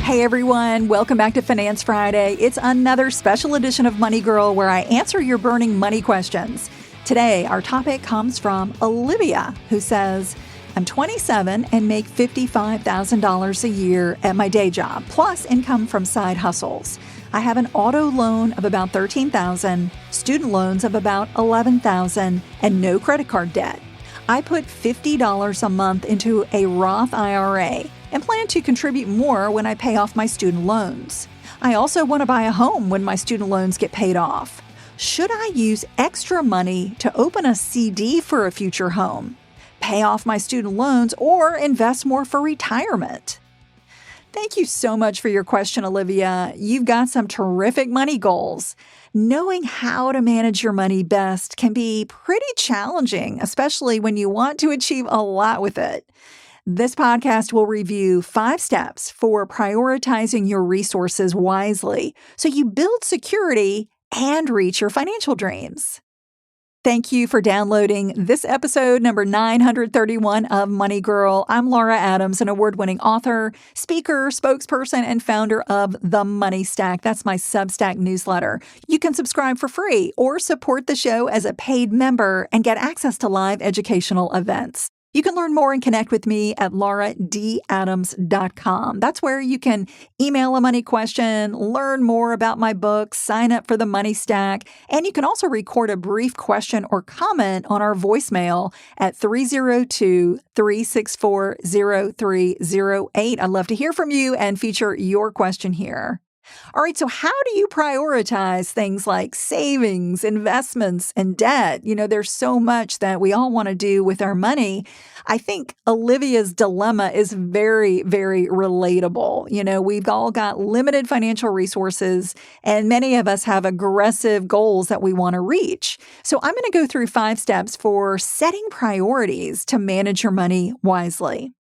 Hey everyone, welcome back to Finance Friday. It's another special edition of Money Girl where I answer your burning money questions. Today, our topic comes from Olivia, who says, I'm 27 and make $55,000 a year at my day job, plus income from side hustles. I have an auto loan of about $13,000, student loans of about $11,000, and no credit card debt. I put $50 a month into a Roth IRA and plan to contribute more when I pay off my student loans. I also want to buy a home when my student loans get paid off. Should I use extra money to open a CD for a future home, pay off my student loans, or invest more for retirement? Thank you so much for your question, Olivia. You've got some terrific money goals. Knowing how to manage your money best can be pretty challenging, especially when you want to achieve a lot with it. This podcast will review 5 steps for prioritizing your resources wisely so you build security and reach your financial dreams. Thank you for downloading this episode number 931 of Money Girl. I'm Laura Adams, an award-winning author, speaker, spokesperson, and founder of The Money Stack. That's my Substack newsletter. You can subscribe for free or support the show as a paid member and get access to live educational events. You can learn more and connect with me at lauradadams.com. That's where you can email a money question, learn more about my books, sign up for the Money Stack, and you can also record a brief question or comment on our voicemail at 302-364-0308. I'd love to hear from you and feature your question here. All right, so how do you prioritize things like savings, investments, and debt? There's so much that we all want to do with our money. I think Olivia's dilemma is very, very relatable. We've all got limited financial resources, and many of us have aggressive goals that we want to reach. So I'm going to go through 5 steps for setting priorities to manage your money wisely.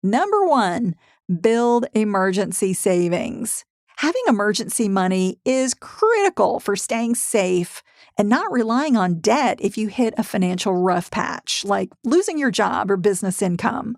Number 1, build emergency savings. Having emergency money is critical for staying safe and not relying on debt if you hit a financial rough patch, like losing your job or business income.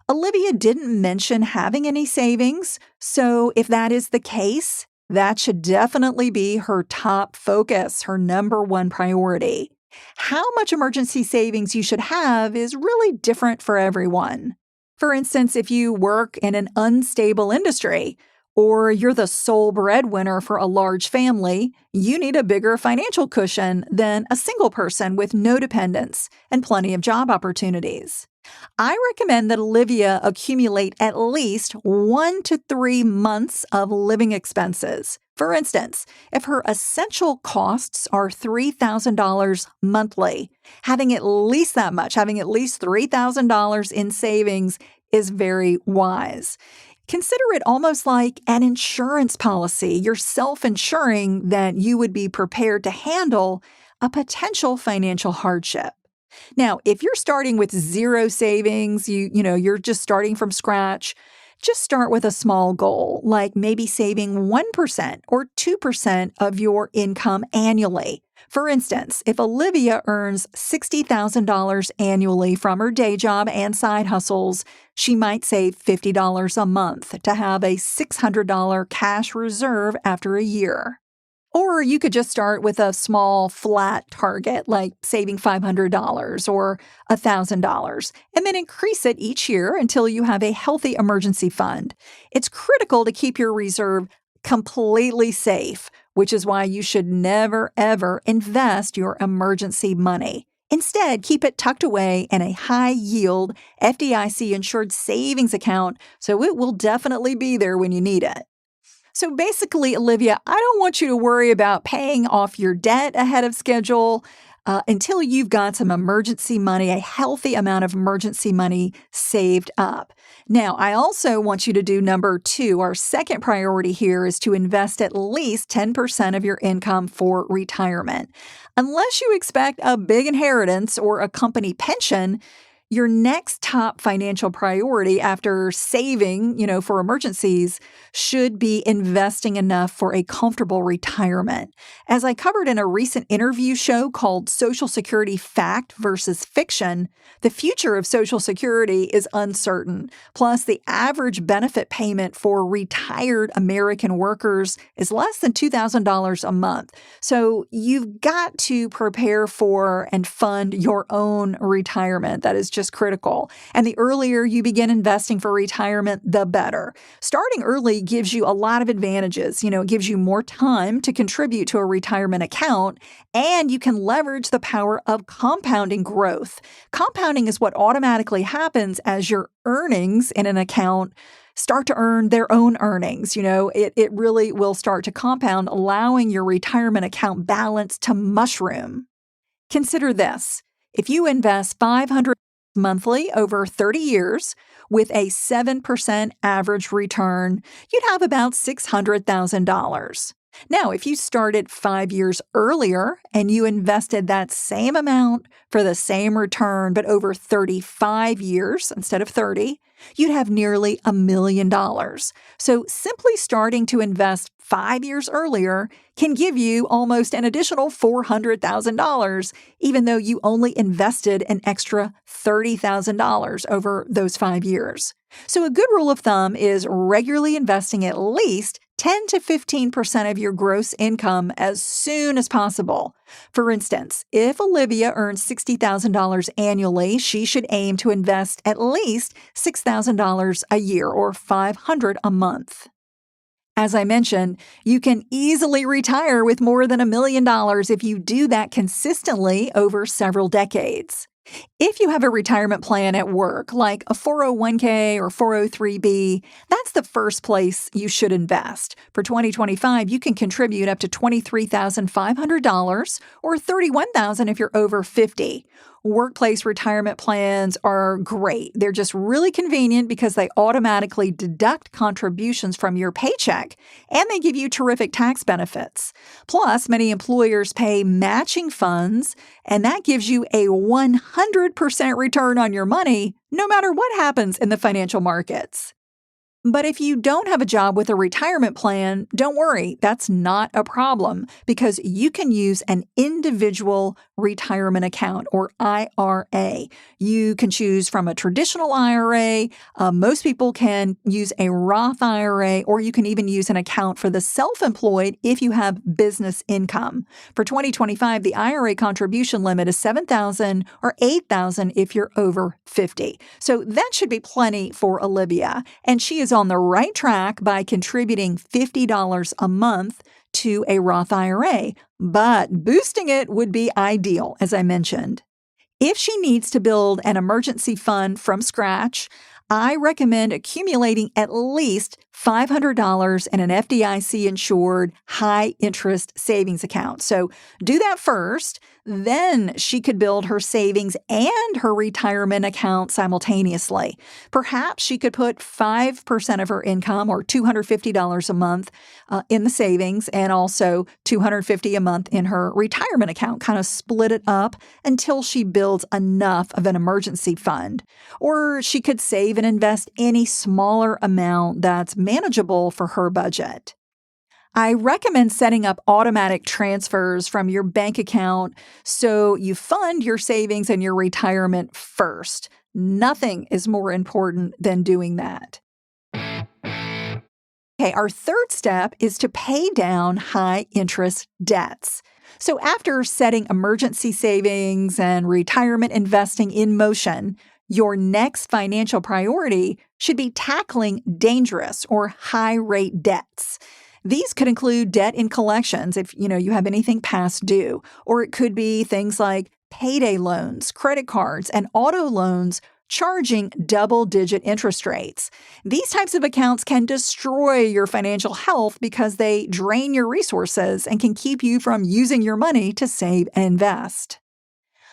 Olivia didn't mention having any savings, so if that is the case, that should definitely be her top focus, her number 1 priority. How much emergency savings you should have is really different for everyone. For instance, if you work in an unstable industry, or you're the sole breadwinner for a large family, you need a bigger financial cushion than a single person with no dependents and plenty of job opportunities. I recommend that Olivia accumulate at least 1 to 3 months of living expenses. For instance, if her essential costs are $3,000 monthly, having at least that much, having at least $3,000 in savings is very wise. Consider it almost like an insurance policy. You're self-insuring that you would be prepared to handle a potential financial hardship. Now, if you're starting with 0 savings, you're just starting from scratch, just start with a small goal, like maybe saving 1% or 2% of your income annually. For instance, if Olivia earns $60,000 annually from her day job and side hustles, she might save $50 a month to have a $600 cash reserve after a year. Or you could just start with a small flat target, like saving $500 or $1,000, and then increase it each year until you have a healthy emergency fund. It's critical to keep your reserve completely safe, which is why you should never, ever invest your emergency money. Instead, keep it tucked away in a high-yield, FDIC-insured savings account so it will definitely be there when you need it. So basically, Olivia, I don't want you to worry about paying off your debt ahead of schedule until you've got some emergency money, a healthy amount of emergency money saved up. Now, I also want you to do number 2. Our second priority here is to invest at least 10% of your income for retirement. Unless you expect a big inheritance or a company pension, Your next top financial priority after saving, for emergencies should be investing enough for a comfortable retirement. As I covered in a recent interview show called Social Security Fact versus Fiction, the future of Social Security is uncertain. Plus, the average benefit payment for retired American workers is less than $2,000 a month. So you've got to prepare for and fund your own retirement. That is just critical. And the earlier you begin investing for retirement, the better. Starting early gives you a lot of advantages. It gives you more time to contribute to a retirement account, and you can leverage the power of compounding growth. Compounding is what automatically happens as your earnings in an account start to earn their own earnings. It really will start to compound, allowing your retirement account balance to mushroom. Consider this. If you invest $500 monthly over 30 years with a 7% average return, you'd have about $600,000. Now, if you started 5 years earlier and you invested that same amount for the same return, but over 35 years instead of 30, you'd have nearly $1 million. So simply starting to invest 5 years earlier can give you almost an additional $400,000, even though you only invested an extra $30,000 over those 5 years. So a good rule of thumb is regularly investing at least 10 to 15% of your gross income as soon as possible. For instance, if Olivia earns $60,000 annually, she should aim to invest at least $6,000 a year or $500 a month. As I mentioned, you can easily retire with more than $1 million if you do that consistently over several decades. If you have a retirement plan at work, like a 401k or 403b, that's the first place you should invest. For 2025, you can contribute up to $23,500 or $31,000 if you're over 50. Workplace retirement plans are great. They're just really convenient because they automatically deduct contributions from your paycheck, and they give you terrific tax benefits. Plus, many employers pay matching funds, and that gives you a 100% return on your money, no matter what happens in the financial markets. But if you don't have a job with a retirement plan, don't worry, that's not a problem because you can use an individual retirement account or IRA. You can choose from a traditional IRA. Most people can use a Roth IRA, or you can even use an account for the self-employed if you have business income. For 2025, the IRA contribution limit is $7,000 or $8,000 if you're over 50. So that should be plenty for Olivia, and she is on the right track by contributing $50 a month to a Roth IRA, but boosting it would be ideal, as I mentioned. If she needs to build an emergency fund from scratch, I recommend accumulating at least $500 in an FDIC-insured high-interest savings account. So do that first. Then she could build her savings and her retirement account simultaneously. Perhaps she could put 5% of her income, or $250 a month, in the savings, and also $250 a month in her retirement account, kind of split it up until she builds enough of an emergency fund. Or she could save and invest any smaller amount that's manageable for her budget. I recommend setting up automatic transfers from your bank account so you fund your savings and your retirement first. Nothing is more important than doing that. Okay, our third step is to pay down high-interest debts. So after setting emergency savings and retirement investing in motion, your next financial priority should be tackling dangerous or high-rate debts. These could include debt in collections if you have anything past due, or it could be things like payday loans, credit cards, and auto loans charging double-digit interest rates. These types of accounts can destroy your financial health because they drain your resources and can keep you from using your money to save and invest.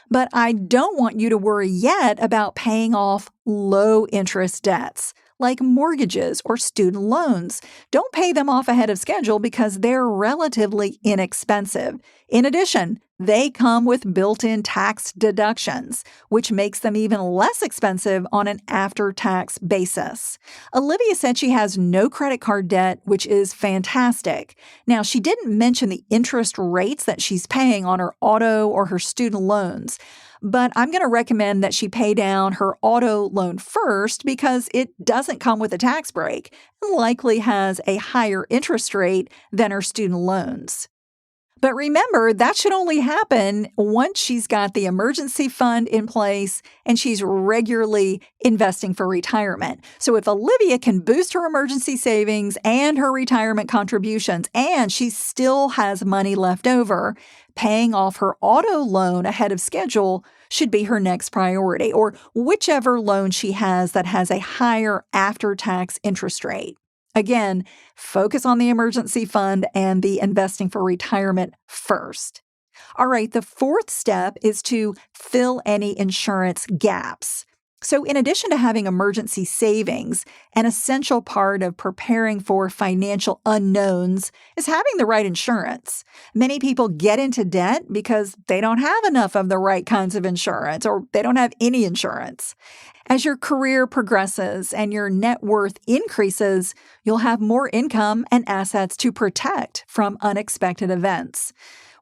But I don't want you to worry yet about paying off low-interest debts, like mortgages or student loans. Don't pay them off ahead of schedule because they're relatively inexpensive. In addition, They come with built-in tax deductions, which makes them even less expensive on an after-tax basis. Olivia said she has no credit card debt, which is fantastic. Now, she didn't mention the interest rates that she's paying on her auto or her student loans, but I'm going to recommend that she pay down her auto loan first because it doesn't come with a tax break and likely has a higher interest rate than her student loans. But remember, that should only happen once she's got the emergency fund in place and she's regularly investing for retirement. So if Olivia can boost her emergency savings and her retirement contributions, and she still has money left over, paying off her auto loan ahead of schedule should be her next priority, or whichever loan she has that has a higher after-tax interest rate. Again, focus on the emergency fund and the investing for retirement first. All right, the fourth step is to fill any insurance gaps. So in addition to having emergency savings, an essential part of preparing for financial unknowns is having the right insurance. Many people get into debt because they don't have enough of the right kinds of insurance, or they don't have any insurance. As your career progresses and your net worth increases, you'll have more income and assets to protect from unexpected events.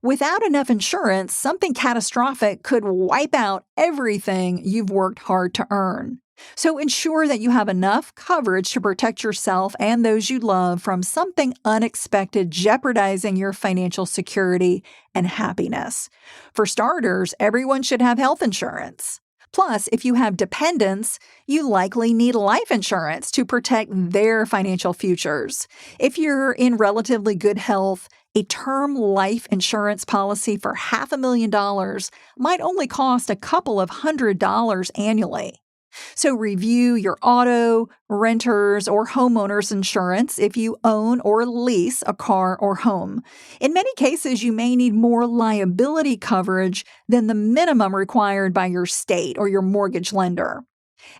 Without enough insurance, something catastrophic could wipe out everything you've worked hard to earn. So ensure that you have enough coverage to protect yourself and those you love from something unexpected jeopardizing your financial security and happiness. For starters, everyone should have health insurance. Plus, if you have dependents, you likely need life insurance to protect their financial futures. If you're in relatively good health, a term life insurance policy for $500,000 might only cost a couple of $100 annually. So review your auto, renters, or homeowners insurance if you own or lease a car or home. In many cases, you may need more liability coverage than the minimum required by your state or your mortgage lender.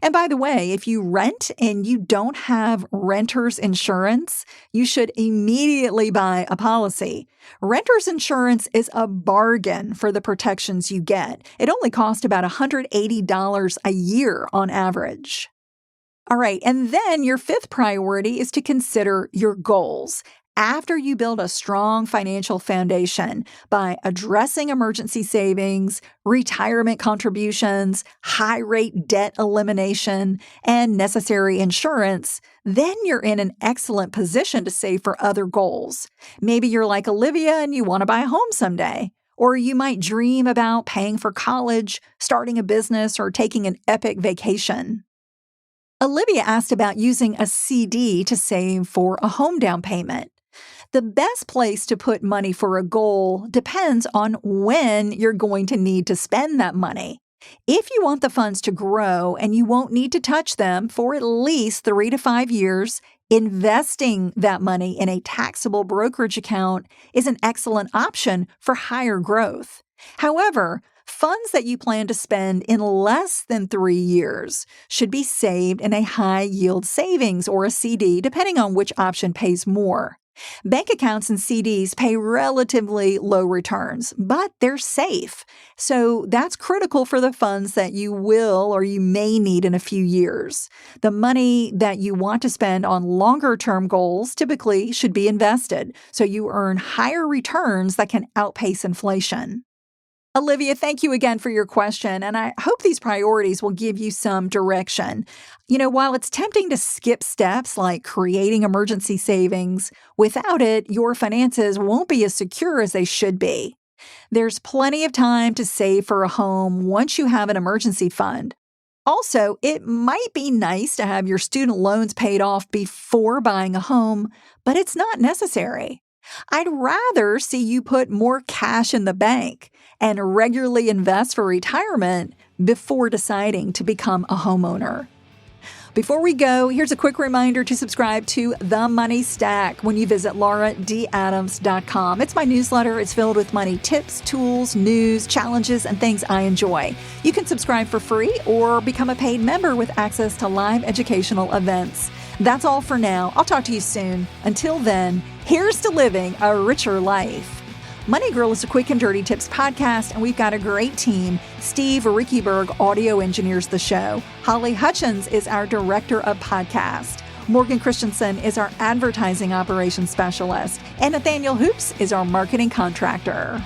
And by the way, if you rent and you don't have renter's insurance, you should immediately buy a policy. Renter's insurance is a bargain for the protections you get. It only costs about $180 a year on average. All right, and then your fifth priority is to consider your goals. After you build a strong financial foundation by addressing emergency savings, retirement contributions, high-rate debt elimination, and necessary insurance, then you're in an excellent position to save for other goals. Maybe you're like Olivia and you want to buy a home someday. Or you might dream about paying for college, starting a business, or taking an epic vacation. Olivia asked about using a CD to save for a home down payment. The best place to put money for a goal depends on when you're going to need to spend that money. If you want the funds to grow and you won't need to touch them for at least 3 to 5 years, investing that money in a taxable brokerage account is an excellent option for higher growth. However, funds that you plan to spend in less than 3 years should be saved in a high-yield savings or a CD, depending on which option pays more. Bank accounts and CDs pay relatively low returns, but they're safe. So that's critical for the funds that you will or you may need in a few years. The money that you want to spend on longer-term goals typically should be invested, so you earn higher returns that can outpace inflation. Olivia, thank you again for your question, and I hope these priorities will give you some direction. While it's tempting to skip steps like creating emergency savings, without it, your finances won't be as secure as they should be. There's plenty of time to save for a home once you have an emergency fund. Also, it might be nice to have your student loans paid off before buying a home, but it's not necessary. I'd rather see you put more cash in the bank and regularly invest for retirement before deciding to become a homeowner. Before we go, here's a quick reminder to subscribe to The Money Stack when you visit lauradadams.com. It's my newsletter. It's filled with money tips, tools, news, challenges, and things I enjoy. You can subscribe for free or become a paid member with access to live educational events. That's all for now. I'll talk to you soon. Until then, here's to living a richer life. Money Girl is a quick and dirty tips podcast, and we've got a great team. Steve Rickyberg audio engineers the show. Holly Hutchins is our director of podcast. Morgan Christensen is our advertising operations specialist. And Nathaniel Hoops is our marketing contractor.